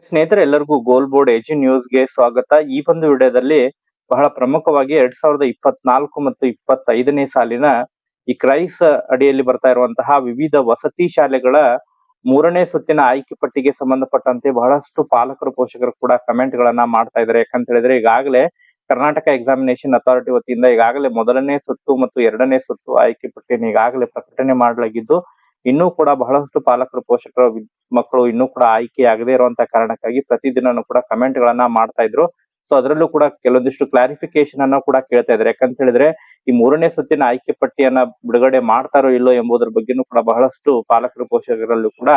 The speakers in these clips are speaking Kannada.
ಸ್ನೇಹಿತರೆ ಎಲ್ಲರಿಗೂ ಗೋಲ್ ಬೋರ್ಡ್ ಎಜು ನ್ಯೂಸ್ಗೆ ಸ್ವಾಗತ. ಈ ಒಂದು ವಿಡಿಯೋದಲ್ಲಿ ಬಹಳ ಪ್ರಮುಖವಾಗಿ 2024 ಮತ್ತು 25ನೇ ಸಾಲಿನ ಈ ಕ್ರೈಸ್ ಅಡಿಯಲ್ಲಿ ಬರ್ತಾ ಇರುವಂತಹ ವಿವಿಧ ವಸತಿ ಶಾಲೆಗಳ 3ನೇ ಸುತ್ತಿನ ಆಯ್ಕೆ ಪಟ್ಟಿಗೆ ಸಂಬಂಧಪಟ್ಟಂತೆ ಬಹಳಷ್ಟು ಪಾಲಕರು ಪೋಷಕರು ಕೂಡ ಕಮೆಂಟ್ ಗಳನ್ನ ಮಾಡ್ತಾ ಇದ್ದಾರೆ. ಯಾಕಂತ ಹೇಳಿದ್ರೆ ಈಗಾಗಲೇ ಕರ್ನಾಟಕ ಎಕ್ಸಾಮಿನೇಷನ್ ಅಥಾರಿಟಿ ವತಿಯಿಂದ ಈಗಾಗಲೇ 1ನೇ ಸುತ್ತು ಮತ್ತು 2ನೇ ಸುತ್ತು ಆಯ್ಕೆ ಪಟ್ಟಿಯನ್ನು ಈಗಾಗಲೇ ಪ್ರಕಟಣೆ ಮಾಡಲಾಗಿದ್ದು, ಇನ್ನೂ ಕೂಡ ಬಹಳಷ್ಟು ಪಾಲಕರು ಪೋಷಕರು ಮಕ್ಕಳು ಇನ್ನೂ ಕೂಡ ಆಯ್ಕೆ ಆಗದೆ ಇರುವಂತಹ ಕಾರಣಕ್ಕಾಗಿ ಪ್ರತಿದಿನನೂ ಕೂಡ ಕಮೆಂಟ್ ಗಳನ್ನ ಮಾಡ್ತಾ ಇದ್ರು. ಸೊ ಅದರಲ್ಲೂ ಕೂಡ ಕೆಲವೊಂದಿಷ್ಟು ಕ್ಲಾರಿಫಿಕೇಶನ್ ಅನ್ನ ಕೂಡ ಕೇಳ್ತಾ ಇದ್ದಾರೆ. ಯಾಕಂತ ಹೇಳಿದ್ರೆ ಈ 3ನೇ ಸುತ್ತಿನ ಆಯ್ಕೆ ಪಟ್ಟಿಯನ್ನ ಬಿಡುಗಡೆ ಮಾಡ್ತಾರೋ ಇಲ್ಲೋ ಎಂಬುದರ ಬಗ್ಗೆನೂ ಕೂಡ ಬಹಳಷ್ಟು ಪಾಲಕರು ಪೋಷಕರಲ್ಲೂ ಕೂಡ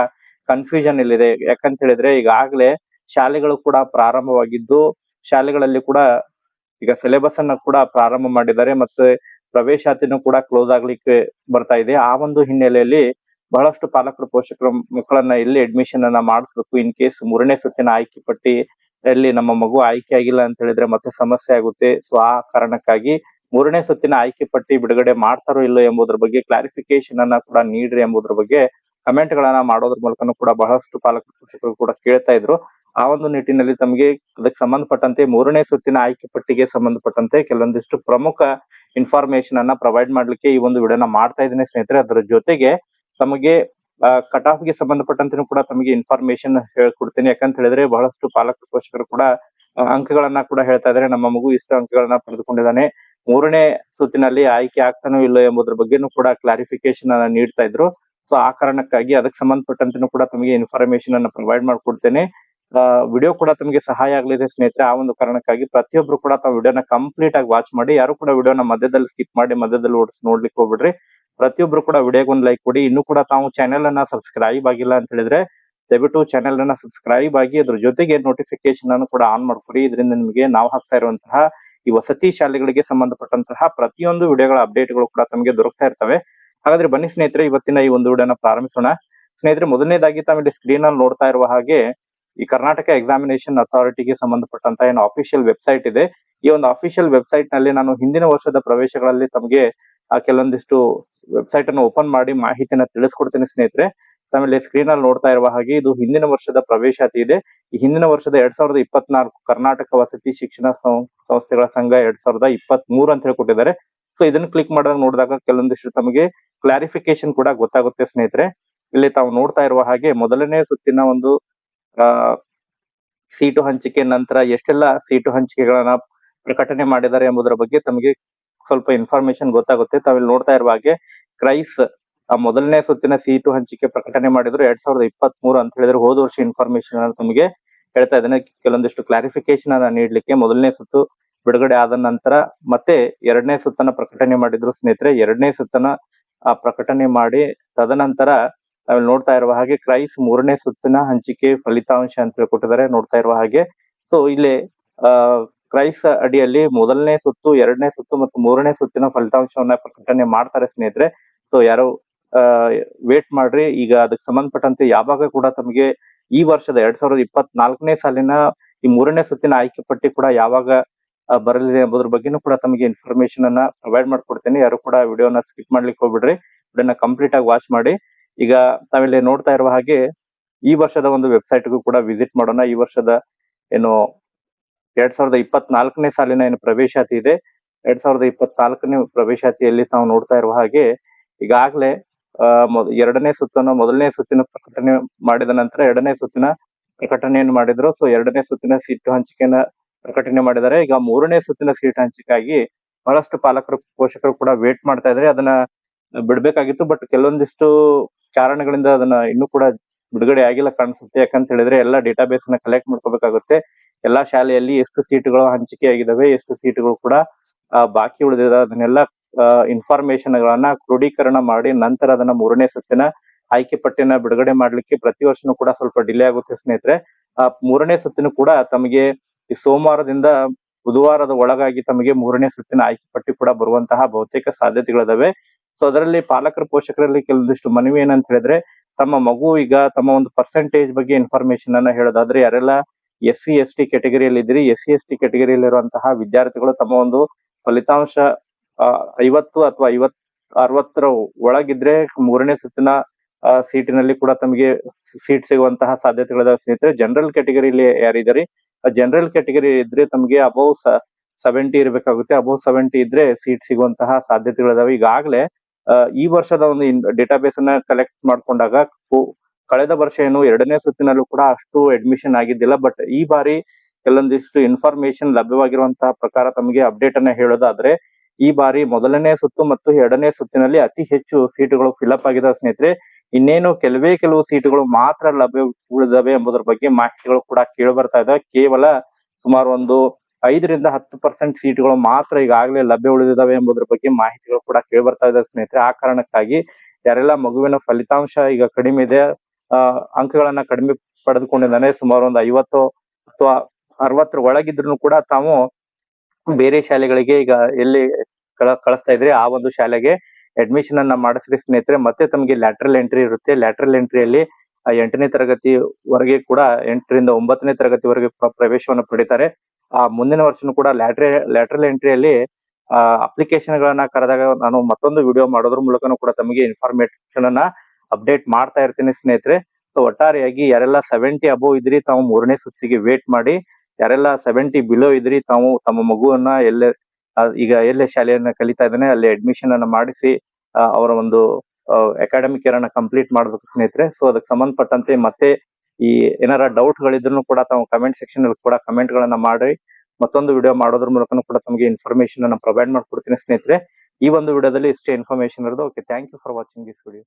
ಕನ್ಫ್ಯೂಷನ್ ಇಲ್ಲಿದೆ. ಯಾಕಂತ ಹೇಳಿದ್ರೆ ಈಗಾಗಲೇ ಶಾಲೆಗಳು ಕೂಡ ಪ್ರಾರಂಭವಾಗಿದ್ದು, ಶಾಲೆಗಳಲ್ಲಿ ಕೂಡ ಈಗ ಸಿಲೆಬಸ್ ಅನ್ನ ಕೂಡ ಪ್ರಾರಂಭ ಮಾಡಿದ್ದಾರೆ ಮತ್ತೆ ಪ್ರವೇಶಾತಿನೂ ಕೂಡ ಕ್ಲೋಸ್ ಆಗ್ಲಿಕ್ಕೆ ಬರ್ತಾ ಇದೆ. ಆ ಒಂದು ಹಿನ್ನೆಲೆಯಲ್ಲಿ ಬಹಳಷ್ಟು ಪಾಲಕರು ಪೋಷಕರು ಮಕ್ಕಳನ್ನ ಎಲ್ಲಿ ಅಡ್ಮಿಷನ್ ಅನ್ನ ಮಾಡಿಸ್ಬೇಕು, ಇನ್ ಕೇಸ್ 3ನೇ ಸುತ್ತಿನ ಆಯ್ಕೆ ಪಟ್ಟಿ ಎಲ್ಲಿ ನಮ್ಮ ಮಗು ಆಯ್ಕೆ ಆಗಿಲ್ಲ ಅಂತ ಹೇಳಿದ್ರೆ ಮತ್ತೆ ಸಮಸ್ಯೆ ಆಗುತ್ತೆ. ಸೊ ಆ ಕಾರಣಕ್ಕಾಗಿ 3ನೇ ಸುತ್ತಿನ ಆಯ್ಕೆ ಪಟ್ಟಿ ಬಿಡುಗಡೆ ಮಾಡ್ತಾರೋ ಇಲ್ಲೋ ಎಂಬುದರ ಬಗ್ಗೆ ಕ್ಲಾರಿಫಿಕೇಶನ್ ಅನ್ನ ಕೂಡ ನೀಡ್ರಿ ಎಂಬುದರ ಬಗ್ಗೆ ಕಮೆಂಟ್ ಗಳನ್ನ ಮಾಡೋದ್ರ ಮೂಲಕನೂ ಕೂಡ ಬಹಳಷ್ಟು ಪಾಲಕರು ಪೋಷಕರು ಕೂಡ ಕೇಳ್ತಾ ಇದ್ರು. ಆ ಒಂದು ನಿಟ್ಟಿನಲ್ಲಿ ತಮಗೆ ಅದಕ್ಕೆ ಸಂಬಂಧಪಟ್ಟಂತೆ 3ನೇ ಸುತ್ತಿನ ಆಯ್ಕೆ ಪಟ್ಟಿಗೆ ಸಂಬಂಧಪಟ್ಟಂತೆ ಕೆಲವೊಂದಿಷ್ಟು ಪ್ರಮುಖ ಇನ್ಫಾರ್ಮೇಶನ್ ಅನ್ನ ಪ್ರೊವೈಡ್ ಮಾಡ್ಲಿಕ್ಕೆ ಈ ಒಂದು ವಿಡಿಯೋನ ಮಾಡ್ತಾ ಇದ್ದೀನಿ ಸ್ನೇಹಿತರೆ. ಅದರ ಜೊತೆಗೆ ತಮಗೆ ಕಟ್ ಆಫ್ ಗೆ ಸಂಬಂಧಪಟ್ಟಂತೆ ಕೂಡ ತಮಗೆ ಇನ್ಫಾರ್ಮೇಶನ್ ಹೇಳ್ಕೊಡ್ತೀನಿ. ಯಾಕಂತ ಹೇಳಿದ್ರೆ ಬಹಳಷ್ಟು ಪಾಲಕರು ಪೋಷಕರು ಕೂಡ ಅಂಕಗಳನ್ನ ಕೂಡ ಹೇಳ್ತಾ ಇದಾರೆ, ನಮ್ಮ ಮಗು ಇಷ್ಟು ಅಂಕಗಳನ್ನ ಪಡೆದುಕೊಂಡಿದ್ದಾನೆ, 3ನೇ ಸುತ್ತಿನಲ್ಲಿ ಆಯ್ಕೆ ಆಗ್ತಾನೋ ಇಲ್ಲೋ ಎಂಬುದ್ರ ಬಗ್ಗೆನೂ ಕೂಡ ಕ್ಲಾರಿಫಿಕೇಶನ್ ಅನ್ನ ನೀಡ್ತಾ ಇದ್ರು. ಸೊ ಆ ಕಾರಣಕ್ಕಾಗಿ ಅದಕ್ಕೆ ಸಂಬಂಧಪಟ್ಟಂತೆ ಕೂಡ ತಮಗೆ ಇನ್ಫಾರ್ಮೇಶನ್ ಅನ್ನ ಪ್ರೊವೈಡ್ ಮಾಡ್ಕೊಡ್ತೇನೆ. ವಿಡಿಯೋ ಕೂಡ ತಮಗೆ ಸಹಾಯ ಆಗ್ಲಿದೆ ಸ್ನೇಹಿತರೆ. ಆ ಒಂದು ಕಾರಣಕ್ಕಾಗಿ ಪ್ರತಿಯೊಬ್ರು ಕೂಡ ತಾವು ವಿಡಿಯೋನ ಕಂಪ್ಲೀಟ್ ಆಗಿ ವಾಚ್ ಮಾಡಿ, ಯಾರು ಕೂಡ ವಿಡಿಯೋನ ಮಧ್ಯದಲ್ಲಿ ಸ್ಕಿಪ್ ಮಾಡಿ ಮಧ್ಯದಲ್ಲಿ ಓಡಿಸಿ ನೋಡ್ಲಿಕ್ಕೆ ಹೋಗ್ಬಿಡ್ರಿ. ಪ್ರತಿಯೊಬ್ರು ಕೂಡ ವಿಡಿಯೋಗೆ ಒಂದು ಲೈಕ್ ಕೊಡಿ. ಇನ್ನೂ ಕೂಡ ತಾವು ಚಾನೆಲ್ ಅನ್ನ ಸಬ್ಸ್ಕ್ರೈಬ್ ಆಗಿಲ್ಲ ಅಂತ ಹೇಳಿದ್ರೆ ದಯವಿಟ್ಟು ಚಾನೆಲ್ ಅನ್ನ ಸಬ್ಸ್ಕ್ರೈಬ್ ಆಗಿ ಅದ್ರ ಜೊತೆಗೆ ನೋಟಿಫಿಕೇಶನ್ ಅನ್ನು ಕೂಡ ಆನ್ ಮಾಡ್ಕೊಡಿ. ಇದರಿಂದ ನಿಮಗೆ ನಾವು ಹಾಕ್ತಾ ಇರುವಂತಹ ಈ ವಸತಿ ಶಾಲೆಗಳಿಗೆ ಸಂಬಂಧಪಟ್ಟಂತಹ ಪ್ರತಿಯೊಂದು ವಿಡಿಯೋಗಳ ಅಪ್ಡೇಟ್ಗಳು ಕೂಡ ತಮಗೆ ದೊರಕ್ತಾ ಇರ್ತವೆ. ಹಾಗಾದ್ರೆ ಬನ್ನಿ ಸ್ನೇಹಿತರೆ, ಇವತ್ತಿನ ಈ ಒಂದು ವಿಡಿಯೋನ ಪ್ರಾರಂಭಿಸೋಣ. ಸ್ನೇಹಿತರೆ, ಮೊದಲನೇದಾಗಿ ತಾವಿಲ್ಲಿ ಸ್ಕ್ರೀನ್ ಅಲ್ಲಿ ನೋಡ್ತಾ ಇರುವ ಹಾಗೆ ಈ ಕರ್ನಾಟಕ ಎಕ್ಸಾಮಿನೇಷನ್ ಅಥಾರಿಟಿಗೆ ಸಂಬಂಧಪಟ್ಟಂತ ಏನು ಅಫಿಷಿಯಲ್ ವೆಬ್ಸೈಟ್ ಇದೆ, ಈ ಒಂದು ಅಫಿಷಿಯಲ್ ವೆಬ್ಸೈಟ್ ನಲ್ಲಿ ನಾನು ಹಿಂದಿನ ವರ್ಷದ ಪ್ರವೇಶಗಳಲ್ಲಿ ತಮಗೆ ಕೆಲವೊಂದಿಷ್ಟು ವೆಬ್ಸೈಟ್ ಅನ್ನು ಓಪನ್ ಮಾಡಿ ಮಾಹಿತಿಯನ್ನ ತಿಳಿಸ್ಕೊಡ್ತೀನಿ ಸ್ನೇಹಿತರೆ. ಆಮೇಲೆ ಸ್ಕ್ರೀನ್ ಅಲ್ಲಿ ನೋಡ್ತಾ ಇರುವ ಹಾಗೆ ಇದು ಹಿಂದಿನ ವರ್ಷದ ಪ್ರವೇಶಾತಿ ಇದೆ. ಈ ಹಿಂದಿನ ವರ್ಷದ 2024 ಕರ್ನಾಟಕ ವಸತಿ ಶಿಕ್ಷಣ ಸಂಸ್ಥೆಗಳ ಸಂಘ 2023 ಅಂತ ಹೇಳ್ಕೊಟ್ಟಿದ್ದಾರೆ. ಸೊ ಇದನ್ನ ಕ್ಲಿಕ್ ಮಾಡಿದಾಗ ನೋಡಿದಾಗ ಕೆಲವೊಂದಿಷ್ಟು ತಮಗೆ ಕ್ಲಾರಿಫಿಕೇಶನ್ ಕೂಡ ಗೊತ್ತಾಗುತ್ತೆ ಸ್ನೇಹಿತರೆ. ಇಲ್ಲಿ ತಾವು ನೋಡ್ತಾ ಇರುವ ಹಾಗೆ ಮೊದಲನೇ ಸುತ್ತಿನ ಒಂದು ಸೀಟು ಹಂಚಿಕೆ ನಂತರ ಎಷ್ಟೆಲ್ಲ ಸೀಟು ಹಂಚಿಕೆಗಳನ್ನ ಪ್ರಕಟಣೆ ಮಾಡಿದ್ದಾರೆ ಎಂಬುದರ ಬಗ್ಗೆ ತಮಗೆ ಸ್ವಲ್ಪ ಇನ್ಫಾರ್ಮೇಶನ್ ಗೊತ್ತಾಗುತ್ತೆ. ತಾವಿಲ್ಲಿ ನೋಡ್ತಾ ಇರುವ ಹಾಗೆ ಕ್ರೈಸ್ ಮೊದಲನೇ ಸುತ್ತಿನ ಸೀಟು ಹಂಚಿಕೆ ಪ್ರಕಟಣೆ ಮಾಡಿದ್ರು 2023 ಅಂತ ಹೇಳಿದ್ರೆ ಹೋದ ವರ್ಷ ಇನ್ಫಾರ್ಮೇಶನ್ ಅನ್ನು ತಮಗೆ ಹೇಳ್ತಾ ಇದ್ದೇನೆ. ಕೆಲವೊಂದಿಷ್ಟು ಕ್ಲಾರಿಫಿಕೇಶನ್ ಅನ್ನ ನೀಡ್ಲಿಕ್ಕೆ ಮೊದಲನೇ ಸುತ್ತು ಬಿಡುಗಡೆ ಆದ ನಂತರ ಮತ್ತೆ 2ನೇ ಸುತ್ತನ್ನ ಪ್ರಕಟಣೆ ಮಾಡಿದ್ರು ಸ್ನೇಹಿತರೆ. 2ನೇ ಸುತ್ತನ್ನ ಪ್ರಕಟಣೆ ಮಾಡಿ ತದನಂತರ ನಾವ್ ನೋಡ್ತಾ ಇರುವ ಹಾಗೆ ಕ್ರೈಸ್ 3ನೇ ಸುತ್ತಿನ ಹಂಚಿಕೆ ಫಲಿತಾಂಶ ಅಂತ ಹೇಳ್ಕೊಟ್ಟಿದ್ದಾರೆ ನೋಡ್ತಾ ಇರುವ ಹಾಗೆ. ಸೊ ಇಲ್ಲಿ ಕ್ರೈಸ್ ಅಡಿಯಲ್ಲಿ ಮೊದಲನೇ ಸುತ್ತು, 2ನೇ ಸುತ್ತು ಮತ್ತು 3ನೇ ಸುತ್ತಿನ ಫಲಿತಾಂಶವನ್ನ ಪ್ರಕಟಣೆ ಮಾಡ್ತಾರೆ ಸ್ನೇಹಿತರೆ. ಸೊ ಯಾರು ವೇಟ್ ಮಾಡ್ರಿ. ಈಗ ಅದಕ್ಕೆ ಸಂಬಂಧಪಟ್ಟಂತೆ ಯಾವಾಗ ಕೂಡ ತಮಗೆ ಈ ವರ್ಷದ 2024ನೇ ಸಾಲಿನ ಈ 3ನೇ ಸುತ್ತಿನ ಆಯ್ಕೆ ಪಟ್ಟಿ ಕೂಡ ಯಾವಾಗ ಬರಲಿದೆ ಎಂಬುದ್ರ ಬಗ್ಗೆನೂ ಕೂಡ ತಮಗೆ ಇನ್ಫಾರ್ಮೇಶನ್ ಅನ್ನ ಪ್ರೊವೈಡ್ ಮಾಡ್ಕೊಡ್ತೇನೆ. ಯಾರು ಕೂಡ ವಿಡಿಯೋನ ಸ್ಕಿಪ್ ಮಾಡ್ಲಿಕ್ಕೆ ಹೋಗ್ಬಿಡ್ರಿ, ವಿಡಿಯೋನ ಕಂಪ್ಲೀಟ್ ಆಗಿ ವಾಚ್ ಮಾಡಿ. ಈಗ ತಾವಿಲ್ಲಿ ನೋಡ್ತಾ ಇರುವ ಹಾಗೆ ಈ ವರ್ಷದ ಒಂದು ವೆಬ್ಸೈಟ್ಗೂ ಕೂಡ ವಿಸಿಟ್ ಮಾಡೋಣ. ಈ ವರ್ಷದ ಏನು 2024ನೇ ಸಾಲಿನ ಏನು ಪ್ರವೇಶಾತಿ ಇದೆ, 2024ನೇ ಪ್ರವೇಶಾತಿಯಲ್ಲಿ ತಾವು ನೋಡ್ತಾ ಇರುವ ಹಾಗೆ ಈಗಾಗಲೇ 2ನೇ ಸುತ್ತನ್ನು ಮೊದಲನೇ ಸುತ್ತಿನ ಪ್ರಕಟಣೆ ಮಾಡಿದ ನಂತರ 2ನೇ ಸುತ್ತಿನ ಪ್ರಕಟಣೆಯನ್ನು ಮಾಡಿದ್ರು. ಸೊ 2ನೇ ಸುತ್ತಿನ ಸೀಟು ಹಂಚಿಕೆಯನ್ನ ಪ್ರಕಟಣೆ ಮಾಡಿದ್ದಾರೆ. ಈಗ 3ನೇ ಸುತ್ತಿನ ಸೀಟ್ ಹಂಚಿಕೆಯಾಗಿ ಬಹಳಷ್ಟು ಪಾಲಕರು ಪೋಷಕರು ಕೂಡ ವೇಟ್ ಮಾಡ್ತಾ ಇದ್ದಾರೆ. ಅದನ್ನ ಬಿಡ್ಬೇಕಾಗಿತ್ತು, ಬಟ್ ಕೆಲವೊಂದಿಷ್ಟು ಕಾರಣಗಳಿಂದ ಅದನ್ನ ಇನ್ನೂ ಕೂಡ ಬಿಡುಗಡೆ ಆಗಿಲ್ಲ ಕಾಣಿಸುತ್ತೆ. ಯಾಕಂತ ಹೇಳಿದ್ರೆ ಎಲ್ಲಾ ಡೇಟಾಬೇಸ್ ಅನ್ನ ಕಲೆಕ್ಟ್ ಮಾಡ್ಕೋಬೇಕಾಗುತ್ತೆ. ಎಲ್ಲಾ ಶಾಲೆಯಲ್ಲಿ ಎಷ್ಟು ಸೀಟುಗಳು ಹಂಚಿಕೆ ಆಗಿದಾವೆ, ಎಷ್ಟು ಸೀಟುಗಳು ಕೂಡ ಬಾಕಿ ಉಳಿದಿದೆ, ಅದನ್ನೆಲ್ಲ ಇನ್ಫಾರ್ಮೇಶನ್ ಗಳನ್ನ ಕ್ರೋಢೀಕರಣ ಮಾಡಿ ನಂತರ ಅದನ್ನ 3ನೇ ಸುತ್ತಿನ ಆಯ್ಕೆ ಪಟ್ಟಿಯನ್ನ ಬಿಡುಗಡೆ ಮಾಡ್ಲಿಕ್ಕೆ ಪ್ರತಿ ವರ್ಷನೂ ಕೂಡ ಸ್ವಲ್ಪ ಡಿಲೇ ಆಗುತ್ತೆ ಸ್ನೇಹಿತರೆ. 3ನೇ ಸುತ್ತಿನ ಕೂಡ ತಮಗೆ ಈ ಸೋಮವಾರದಿಂದ ಬುಧವಾರದ ಒಳಗಾಗಿ ತಮಗೆ 3ನೇ ಸುತ್ತಿನ ಆಯ್ಕೆ ಪಟ್ಟಿ ಕೂಡ ಬರುವಂತಹ ಬಹುತೇಕ ಸಾಧ್ಯತೆಗಳಿದಾವೆ. ಸೊ ಅದರಲ್ಲಿ ಪಾಲಕರ ಪೋಷಕರಲ್ಲಿ ಕೆಲವೊಂದಿಷ್ಟು ಮನವಿ ಏನಂತ ಹೇಳಿದ್ರೆ, ತಮ್ಮ ಮಗು ಈಗ ತಮ್ಮ ಒಂದು ಪರ್ಸೆಂಟೇಜ್ ಬಗ್ಗೆ ಇನ್ಫಾರ್ಮೇಶನ್ ಅನ್ನ ಹೇಳೋದಾದ್ರೆ ಯಾರೆಲ್ಲ SC/ST ಕೆಟಗರಿಯಲ್ಲಿ ಇದ್ರಿ, SC/ST ಕೆಟಗರಿಯಲ್ಲಿ ಇರುವಂತಹ ವಿದ್ಯಾರ್ಥಿಗಳು ತಮ್ಮ ಒಂದು ಫಲಿತಾಂಶ 50 ಅಥವಾ 60ರ ಒಳಗಿದ್ರೆ 3ನೇ ಸುತ್ತಿನ ಸೀಟಿನಲ್ಲಿ ಕೂಡ ತಮಗೆ ಸೀಟ್ ಸಿಗುವಂತಹ ಸಾಧ್ಯತೆಗಳಿದಾವೆ ಸ್ನೇಹಿತರೆ. ಜನರಲ್ ಕ್ಯಾಟಗರಿಲಿ ಯಾರಿದ್ದಾರೆ, ಜನರಲ್ ಕ್ಯಾಟಗರಿ ಇದ್ರೆ ತಮಗೆ ಅಬೌವ್ 70 ಇರಬೇಕಾಗುತ್ತೆ. ಅಬೌವ್ 70 ಇದ್ರೆ ಸೀಟ್ ಸಿಗುವಂತಹ ಸಾಧ್ಯತೆಗಳಿದಾವೆ. ಈಗಾಗಲೇ ಈ ವರ್ಷದ ಒಂದು ಡೇಟಾಬೇಸ್ ಅನ್ನ ಕಲೆಕ್ಟ್ ಮಾಡ್ಕೊಂಡಾಗ ಕಳೆದ ವರ್ಷ ಏನು 2ನೇ ಸುತ್ತಿನಲ್ಲೂ ಕೂಡ ಅಷ್ಟು ಅಡ್ಮಿಷನ್ ಆಗಿದ್ದಿಲ್ಲ. ಬಟ್ ಈ ಬಾರಿ ಕೆಲವೊಂದಿಷ್ಟು ಇನ್ಫಾರ್ಮೇಶನ್ ಲಭ್ಯವಾಗಿರುವಂತಹ ಪ್ರಕಾರ ತಮಗೆ ಅಪ್ಡೇಟ್ ಅನ್ನ ಹೇಳೋದಾದ್ರೆ, ಈ ಬಾರಿ 1ನೇ ಸುತ್ತು ಮತ್ತು 2ನೇ ಸುತ್ತಿನಲ್ಲಿ ಅತಿ ಹೆಚ್ಚು ಸೀಟುಗಳು ಫಿಲ್ಅಪ್ ಆಗಿದಾವೆ ಸ್ನೇಹಿತರೆ. ಇನ್ನೇನು ಕೆಲವು ಸೀಟುಗಳು ಮಾತ್ರ ಲಭ್ಯ ಉಳಿದವೆ ಎಂಬುದರ ಬಗ್ಗೆ ಮಾಹಿತಿಗಳು ಕೂಡ ಕೇಳಿ ಬರ್ತಾ ಇದಾವೆ. ಕೇವಲ ಸುಮಾರು ಒಂದು 5ರಿಂದ 10% ಸೀಟುಗಳು ಮಾತ್ರ ಈಗಾಗಲೇ ಲಭ್ಯ ಉಳಿದಿದ್ದಾವೆ ಎಂಬುದರ ಬಗ್ಗೆ ಮಾಹಿತಿಗಳು ಕೂಡ ಕೇಳಿ ಬರ್ತಾ ಇದಾವೆ ಸ್ನೇಹಿತರೆ. ಆ ಕಾರಣಕ್ಕಾಗಿ ಯಾರೆಲ್ಲ ಮಗುವಿನ ಫಲಿತಾಂಶ ಈಗ ಕಡಿಮೆ ಇದೆ, ಅಂಕಗಳನ್ನ ಕಡಿಮೆ ಪಡೆದುಕೊಂಡಿದ್ದಾನೆ, ಸುಮಾರು ಒಂದು 50 ಅಥವಾ 60 ಒಳಗಿದ್ರು ಕೂಡ ತಾವು ಬೇರೆ ಶಾಲೆಗಳಿಗೆ ಈಗ ಎಲ್ಲಿ ಕಳಿಸ್ತಾ ಇದ್ರೆ ಆ ಒಂದು ಶಾಲೆಗೆ ಅಡ್ಮಿಷನ್ ಅನ್ನ ಮಾಡಿಸ್ರಿ ಸ್ನೇಹಿತರೆ. ಮತ್ತೆ ತಮಗೆ ಲ್ಯಾಟ್ರಲ್ ಎಂಟ್ರಿ ಇರುತ್ತೆ. ಲ್ಯಾಟ್ರಲ್ ಎಂಟ್ರಿಯಲ್ಲಿ 8ನೇ ತರಗತಿವರೆಗೆ ಕೂಡ 8ರಿಂದ 9ನೇ ತರಗತಿವರೆಗೆ ಪ್ರವೇಶವನ್ನು ಪಡಿತಾರೆ. ಮುಂದಿನ ವರ್ಷನೂ ಕೂಡ ಲ್ಯಾಟ್ರಲ್ ಎಂಟ್ರಿಯಲ್ಲಿ ಅಪ್ಲಿಕೇಶನ್ ಗಳನ್ನ ಕರೆದಾಗ ನಾನು ಮತ್ತೊಂದು ವಿಡಿಯೋ ಮಾಡೋದ್ರ ಮೂಲಕನೂ ಕೂಡ ತಮಗೆ ಇನ್ಫಾರ್ಮೇಶನ್ ಅನ್ನ ಅಪ್ಡೇಟ್ ಮಾಡ್ತಾ ಇರ್ತೀನಿ ಸ್ನೇಹಿತರೆ. ಸೊ ಒಟ್ಟಾರೆಯಾಗಿ ಯಾರೆಲ್ಲ 70 ಅಬೋವ್ ಇದ್ರಿ ತಾವು 3ನೇ ಸುತ್ತಿಗೆ ವೇಟ್ ಮಾಡಿ. ಯಾರೆಲ್ಲ 70 ಬಿಲೋ ಇದ್ರಿ ತಾವು ತಮ್ಮ ಮಗುವನ್ನ ಈಗ ಎಲ್ಲೇ ಶಾಲೆಯನ್ನ ಕಲಿತಾ ಇದ್ದಾನೆ ಅಲ್ಲಿ ಅಡ್ಮಿಷನ್ ಅನ್ನ ಮಾಡಿಸಿ ಅವರ ಒಂದು ಅಕಾಡೆಮಿಕ್ ಇಯರ್ ಅನ್ನ ಕಂಪ್ಲೀಟ್ ಮಾಡ್ಬೇಕು ಸ್ನೇಹಿತರೆ. ಸೊ ಅದಕ್ಕೆ ಸಂಬಂಧಪಟ್ಟಂತೆ ಮತ್ತೆ ಈ ಏನಾರ ಡೌಟ್ ಗಳಿದ್ರು ಕೂಡ ತಾವು ಕಮೆಂಟ್ ಸೆಕ್ಷನ್ ಅಲ್ಲಿ ಕೂಡ ಕಮೆಂಟ್ ಗಳನ್ನ ಮಾಡಿ ಮತ್ತೊಂದು ವಿಡಿಯೋ ಮಾಡೋದ್ರ ಮೂಲಕ ಕೂಡ ತಮಗೆ ಇನ್ಫಾರ್ಮೇಶನ್ ಅನ್ನ ಪ್ರೊವೈಡ್ ಮಾಡ್ಕೊಡ್ತೀನಿ ಸ್ನೇಹಿತರೆ. ಈ ಒಂದು ವಿಡಿಯೋದಲ್ಲಿ ಇಷ್ಟೇ ಇನ್ಫಾರ್ಮೇಶನ್ ಇರೋದು. Okay, thank you for watching this video.